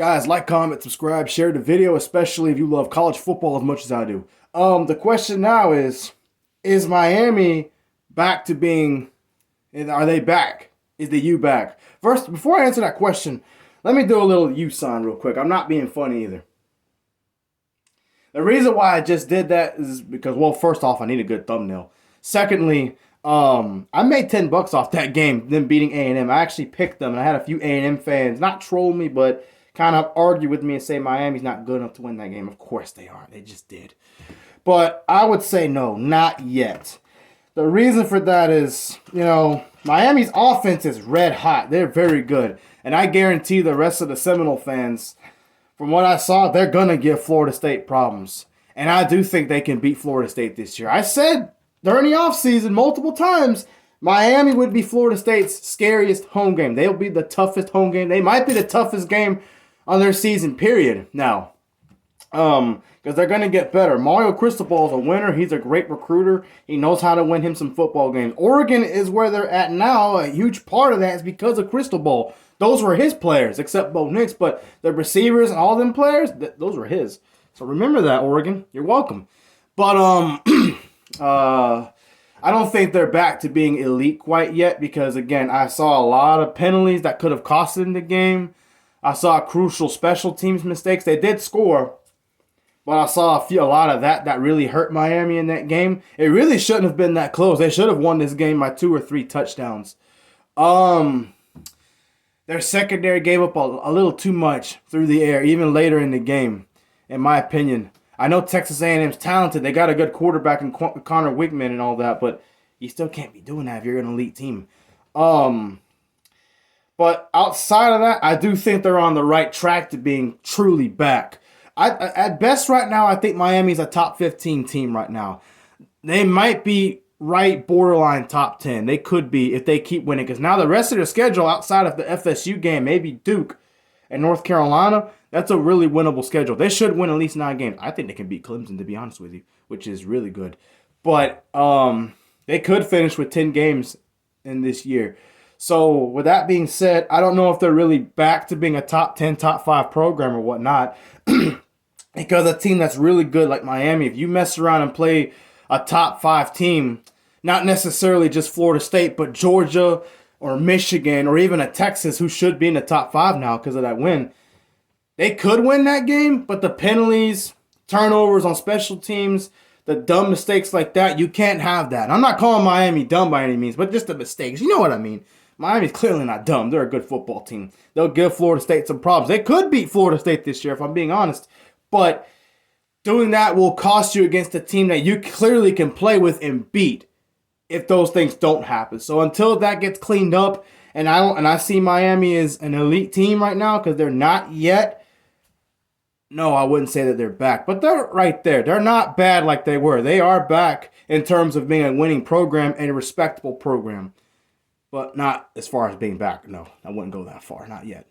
Guys, like, comment, subscribe, share the video, especially if you love college football as much as I do. The question now is Miami back to being, are they back? Is the U back? First, before I answer that question, let me do a little U sign real quick. I'm not being funny either. The reason why I just did that is because, well, first off, I need a good thumbnail. Secondly, I made $10 off that game, them beating A&M. I actually picked them, and I had a few A&M fans not troll me, but kind of argue with me and say Miami's not good enough to win that game. Of course they are. They just did. But I would say no, not yet. The reason for that is, Miami's offense is red hot. They're very good. And I guarantee the rest of the Seminole fans, from what I saw, they're going to give Florida State problems. And I do think they can beat Florida State this year. I said during the offseason multiple times, Miami would be Florida State's scariest home game. They'll be the toughest home game. They might be the toughest game on their season, period. Now, because they're going to get better. Mario Cristobal is a winner. He's a great recruiter. He knows how to win him some football games. Oregon is where they're at now. A huge part of that is because of Cristobal. Those were his players, except Bo Nix, but the receivers and all them players, those were his. So remember that, Oregon. You're welcome. But I don't think they're back to being elite quite yet because, again, I saw a lot of penalties that could have cost them the game. I saw crucial special teams mistakes. They did score, but I saw a lot of that really hurt Miami in that game. It really shouldn't have been that close. They should have won this game by 2 or 3 touchdowns. Their secondary gave up a little too much through the air, even later in the game, in my opinion. I know Texas A&M's talented. They got a good quarterback in Connor Wigman and all that, but you still can't be doing that if you're an elite team. But outside of that, I do think they're on the right track to being truly back. At best right now, I think Miami's a top 15 team right now. They might be right borderline top 10. They could be if they keep winning. Because now the rest of their schedule outside of the FSU game, maybe Duke and North Carolina, that's a really winnable schedule. They should win at least 9 games. I think they can beat Clemson, to be honest with you, which is really good. But they could finish with 10 games in this year. So with that being said, I don't know if they're really back to being a top 10, top 5 program or whatnot. Because a team that's really good like Miami, if you mess around and play a top 5 team, not necessarily just Florida State, but Georgia or Michigan or even a Texas who should be in the top 5 now because of that win, they could win that game, but the penalties, turnovers on special teams, the dumb mistakes like that, you can't have that. I'm not calling Miami dumb by any means, but just the mistakes. You know what I mean. Miami's clearly not dumb. They're a good football team. They'll give Florida State some problems. They could beat Florida State this year, if I'm being honest. But doing that will cost you against a team that you clearly can play with and beat if those things don't happen. So until that gets cleaned up, and I see Miami as an elite team right now because they're not yet, no, I wouldn't say that they're back. But they're right there. They're not bad like they were. They are back in terms of being a winning program and a respectable program. But not as far as being back. No, I wouldn't go that far. Not yet.